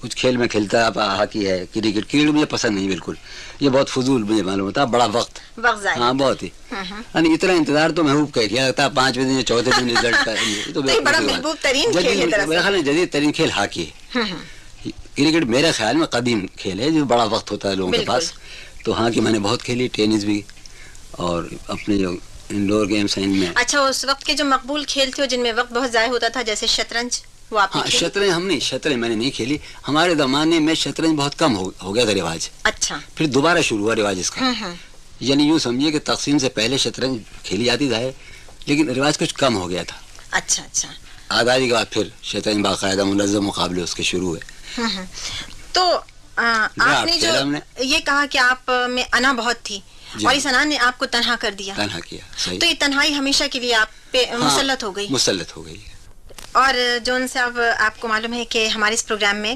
کچھ کھیل میں کھیلتا ہے، ہاکی ہے، کرکٹ مجھے پسند نہیں بالکل، یہ بہت فضول مجھے معلوم ہوتا ہے، بڑا وقت ہاں بہت ہی، یعنی اتنا انتظار تو محبوب کا کیا لگتا ہے 5ویں دن یا چوتھے دن رزلٹ کا، تو بڑا محبوب ترین کھیل ہے میرے خیال میں جدید ترین کھیل ہاکی ہے۔ کرکٹ میرے خیال میں قدیم کھیل ہے جو بڑا وقت ہوتا ہے لوگوں کے پاس، تو ہاکی میں نے بہت کھیلی، ٹینس بھی، اور اپنے جو انڈور گیمس ہیں ان میں۔ اچھا، اس وقت کے جو مقبول کھیل تھے جن میں وقت بہت ضائع ہوتا تھا جیسے شطرنج، وہ آپ نے کھیلی؟ شطرنج ہم نہیں، شطرنج میں نے نہیں کھیلی، ہمارے زمانے میں شطرنج بہت کم ہو گیا تھا رواج، اچھا، پھر دوبارہ شروع ہوا رواج اس کا، یعنی یوں سمجھیے کہ تقسیم سے پہلے شطرنج کھیلی جاتی ہے لیکن رواج کچھ کم ہو گیا تھا۔ اچھا اچھا، آزادی کے بعد پھر شطرنج باقاعدہ منظم مقابلے اس کے شروع ہوئے۔ تو آپ نے جو یہ کہا کہ آپ میں انا بہت تھی اور اس انا نے آپ کو تنہا کر دیا، تنہا کیا، صحیح، تو یہ تنہائی ہمیشہ کے لیے آپ پہ مسلط ہو گئی؟ مسلط ہو گئی۔ اور جون صاحب، آپ کو معلوم ہے کہ ہمارے اس پروگرام میں